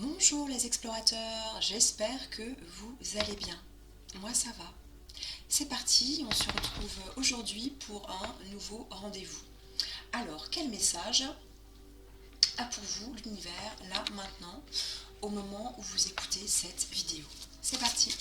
Bonjour les explorateurs, j'espère que vous allez bien. Moi ça va. C'est parti, on se retrouve aujourd'hui pour un nouveau rendez-vous. Alors, quel message a pour vous l'univers là maintenant au moment où vous écoutez cette vidéo? C'est parti.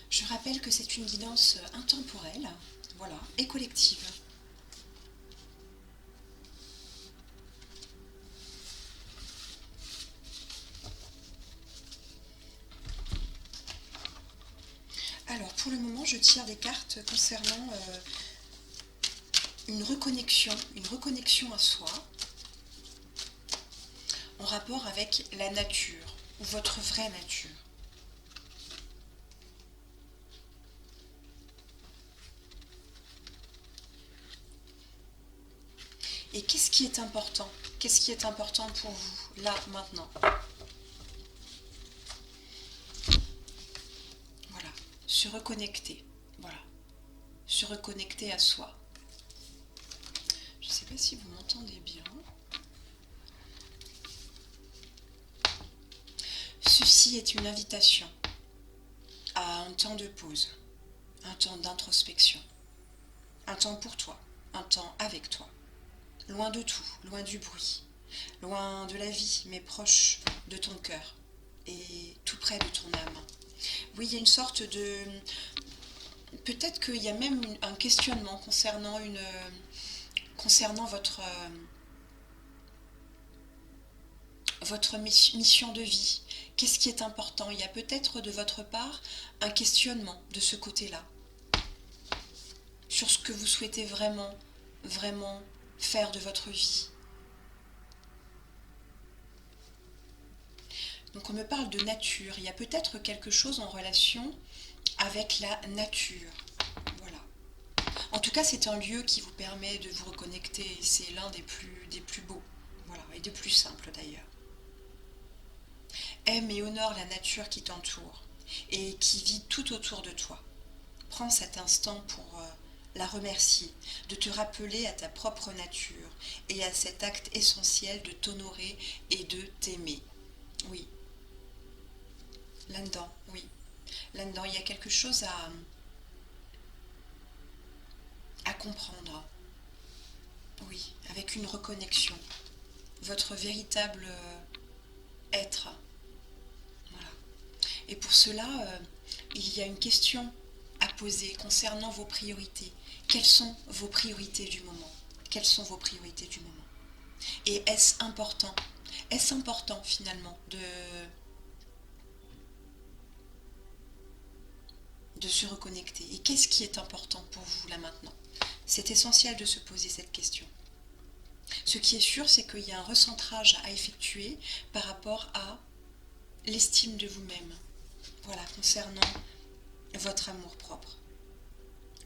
Je rappelle que c'est une guidance intemporelle, voilà, et collective. Alors, pour le moment, je tire des cartes concernant une reconnexion à soi, en rapport avec la nature, ou votre vraie nature. Et qu'est-ce qui est important? Qu'est-ce qui est important pour vous, là, maintenant? Voilà, se reconnecter. Voilà, se reconnecter à soi. Je ne sais pas si vous m'entendez bien. Ceci est une invitation à un temps de pause, un temps d'introspection, un temps pour toi, un temps avec toi. Loin de tout, loin du bruit, loin de la vie, mais proche de ton cœur et tout près de ton âme. Oui, il y a une sorte de... Peut-être qu'il y a même un questionnement concernant votre mission de vie. Qu'est-ce qui est important? Il y a peut-être de votre part un questionnement de ce côté-là, sur ce que vous souhaitez vraiment, vraiment faire de votre vie. Donc on me parle de nature, il y a peut-être quelque chose en relation avec la nature. Voilà. En tout cas, c'est un lieu qui vous permet de vous reconnecter, c'est l'un des plus beaux, voilà, et des plus simples d'ailleurs. Aime et honore la nature qui t'entoure et qui vit tout autour de toi. Prends cet instant pour la remercier, de te rappeler à ta propre nature et à cet acte essentiel de t'honorer et de t'aimer. Oui, là-dedans, oui. Là-dedans, il y a quelque chose à comprendre. Oui, avec une reconnexion. Votre véritable être. Voilà. Et pour cela, il y a une question à poser concernant vos priorités. Quelles sont vos priorités du moment? Quelles sont vos priorités du moment? Et est-ce important? Est-ce important finalement de se reconnecter? Et qu'est-ce qui est important pour vous là maintenant? C'est essentiel de se poser cette question. Ce qui est sûr, c'est qu'il y a un recentrage à effectuer par rapport à l'estime de vous-même. Voilà, concernant votre amour-propre.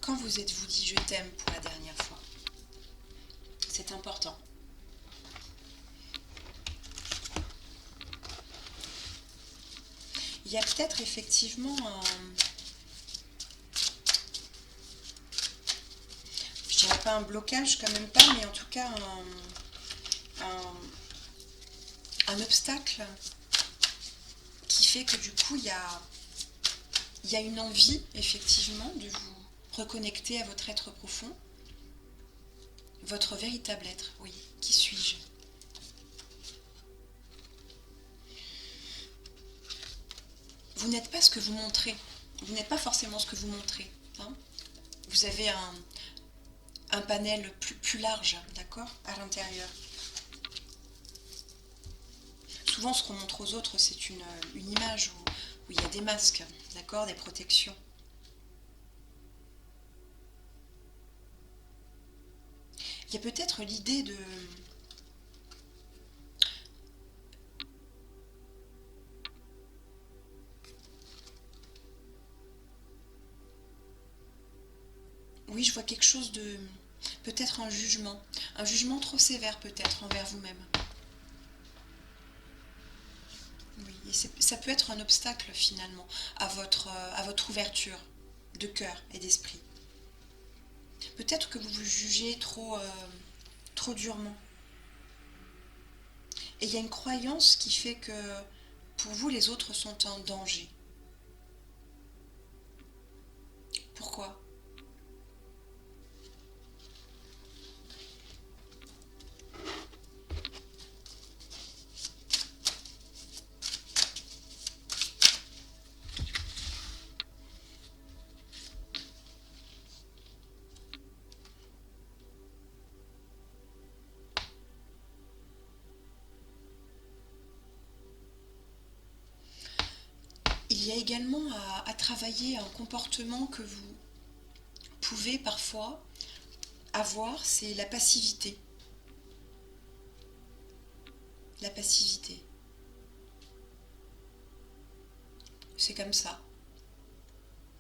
Quand vous êtes-vous dit je t'aime pour la dernière fois? C'est important. Il y a peut-être effectivement je dirais pas un blocage quand même pas, mais en tout cas un obstacle qui fait que du coup il y a une envie effectivement de vous reconnecter à votre être profond, votre véritable être, oui, qui suis-je? Vous n'êtes pas ce que vous montrez, vous n'êtes pas forcément ce que vous montrez. Hein. Vous avez un panel plus large, d'accord, à l'intérieur. Souvent, ce qu'on montre aux autres, c'est une image où il y a des masques, d'accord, des protections. Il y a peut-être l'idée Oui, je vois quelque chose de... peut-être un jugement trop sévère peut-être envers vous-même. Oui, et ça peut être un obstacle finalement à votre ouverture de cœur et d'esprit. Peut-être que vous vous jugez trop durement. Et il y a une croyance qui fait que pour vous, les autres sont un danger. Pourquoi? Il y a également à travailler un comportement que vous pouvez parfois avoir, c'est la passivité. La passivité. C'est comme ça.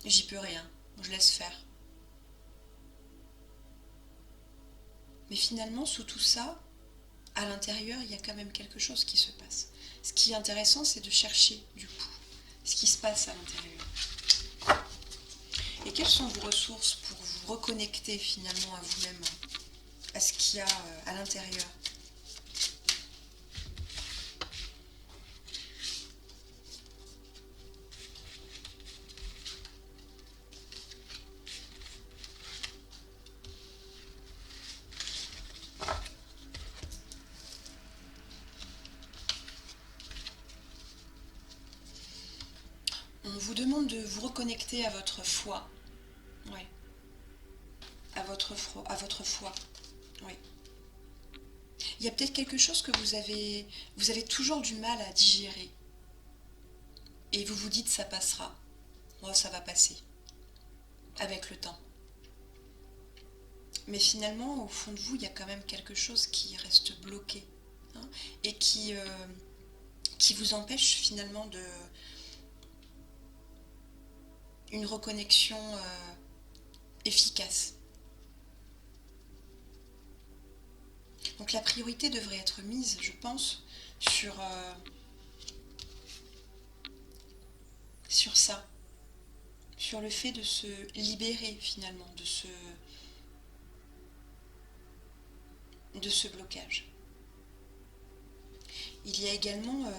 J'y peux rien. Je laisse faire. Mais finalement, sous tout ça, à l'intérieur, il y a quand même quelque chose qui se passe. Ce qui est intéressant, c'est de chercher, du coup, ce qui se passe à l'intérieur. Et quelles sont vos ressources pour vous reconnecter finalement à vous-même, à ce qu'il y a à l'intérieur? On vous demande de vous reconnecter à votre foi. Ouais. À votre foi. Oui. Il y a peut-être quelque chose que vous avez toujours du mal à digérer. Et vous vous dites ça passera. Oh, ça va passer. Avec le temps. Mais finalement, au fond de vous, il y a quand même quelque chose qui reste bloqué. Hein, et qui vous empêche finalement de... une reconnexion efficace. Donc la priorité devrait être mise, je pense, sur ça, sur le fait de se libérer finalement de ce blocage. Il y a également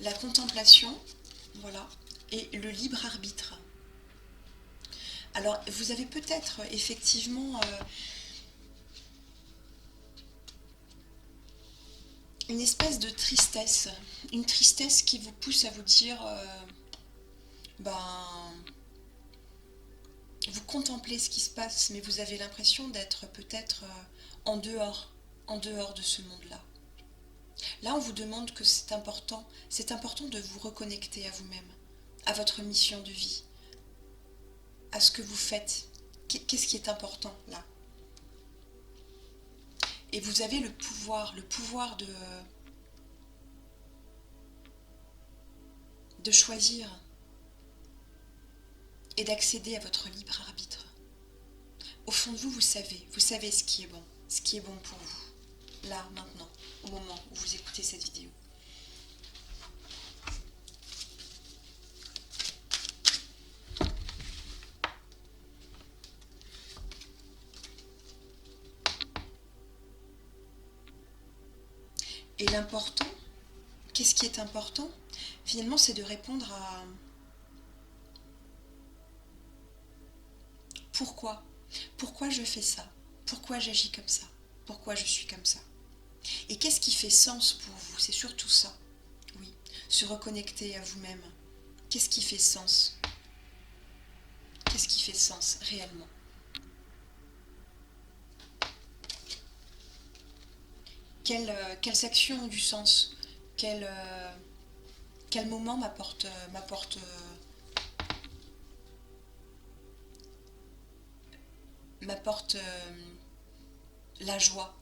la contemplation, voilà, et le libre arbitre. Alors vous avez peut-être effectivement une espèce de tristesse, une tristesse qui vous pousse à vous dire, ben, vous contemplez ce qui se passe, mais vous avez l'impression d'être peut-être en dehors de ce monde-là. Là, on vous demande que c'est important de vous reconnecter à vous-même, à votre mission de vie, à ce que vous faites. Qu'est-ce qui est important là? Et vous avez le pouvoir de choisir et d'accéder à votre libre arbitre. Au fond de vous, vous savez ce qui est bon pour vous, là, maintenant, au moment où vous écoutez cette vidéo. Et l'important, qu'est-ce qui est important? Finalement, c'est de répondre à pourquoi. Pourquoi je fais ça? Pourquoi j'agis comme ça? Pourquoi je suis comme ça? Et qu'est-ce qui fait sens pour vous? C'est surtout ça. Oui, se reconnecter à vous-même. Qu'est-ce qui fait sens? Qu'est-ce qui fait sens réellement? Quelles actions ont du sens? Quel, quel moment m'apporte la joie?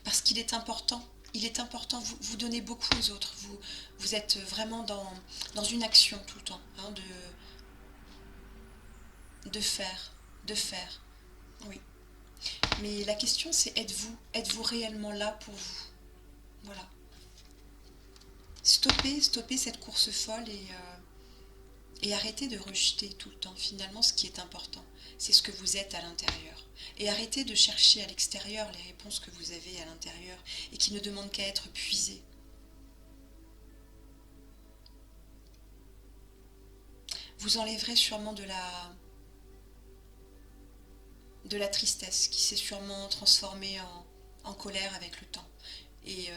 Parce qu'il est important il est important, vous donnez beaucoup aux autres, vous êtes vraiment dans une action tout le temps, hein, de faire, de faire, oui. Mais la question c'est êtes-vous réellement là pour vous? Voilà. Stoppez cette course folle et arrêtez de rejeter tout le temps finalement ce qui est important. C'est ce que vous êtes à l'intérieur. Et arrêtez de chercher à l'extérieur les réponses que vous avez à l'intérieur et qui ne demandent qu'à être puisées. Vous enlèverez sûrement de la tristesse qui s'est sûrement transformée en colère avec le temps. Et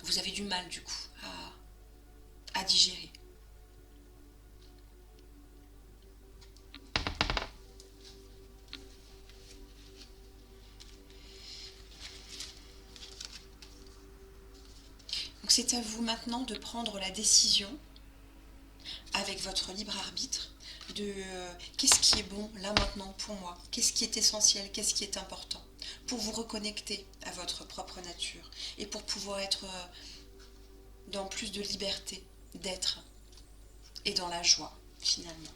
vous avez du mal du coup à digérer. Donc c'est à vous maintenant de prendre la décision avec votre libre arbitre de qu'est-ce qui est bon là maintenant pour moi, qu'est-ce qui est essentiel, qu'est-ce qui est important, pour vous reconnecter à votre propre nature et pour pouvoir être dans plus de liberté d'être et dans la joie finalement.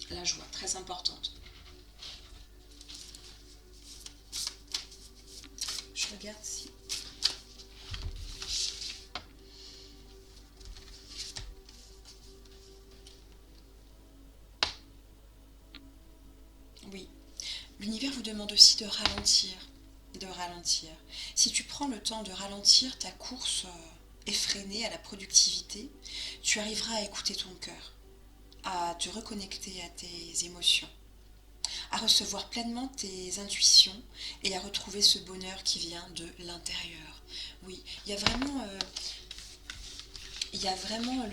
La joie, très importante. Je regarde si... Oui, l'univers vous demande aussi de ralentir, de ralentir. Si tu prends le temps de ralentir ta course effrénée à la productivité, tu arriveras à écouter ton cœur, à te reconnecter à tes émotions, à recevoir pleinement tes intuitions et à retrouver ce bonheur qui vient de l'intérieur. Oui, il y a vraiment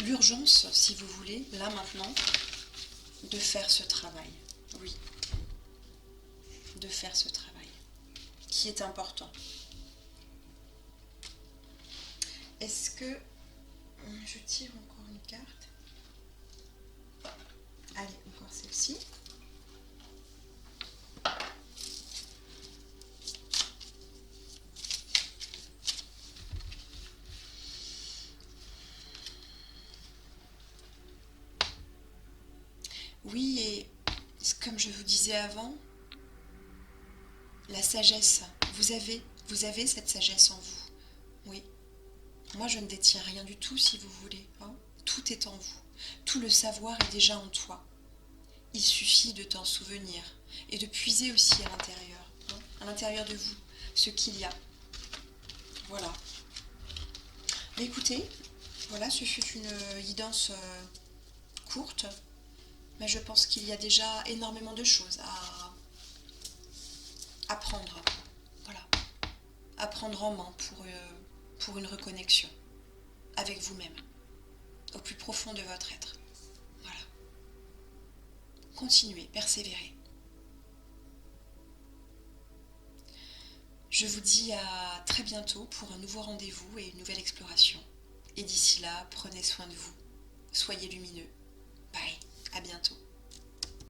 l'urgence, si vous voulez, là maintenant, de faire ce travail. Oui, de faire ce travail qui est important. Est-ce que je tire encore une carte? Allez, encore celle-ci. Oui, et comme je vous disais avant, la sagesse, vous avez cette sagesse en vous. Oui, moi je ne détiens rien du tout si vous voulez, hein. Tout est en vous. Tout le savoir est déjà en toi. Il suffit de t'en souvenir et de puiser aussi à l'intérieur, hein, à l'intérieur de vous, ce qu'il y a. Voilà. Mais écoutez, voilà, ce fut une guidance courte, mais je pense qu'il y a déjà énormément de choses à apprendre. Voilà. À prendre en main pour une reconnexion avec vous-même, au plus profond de votre être. Voilà. Continuez, persévérez. Je vous dis à très bientôt pour un nouveau rendez-vous et une nouvelle exploration. Et d'ici là, prenez soin de vous. Soyez lumineux. Bye, à bientôt.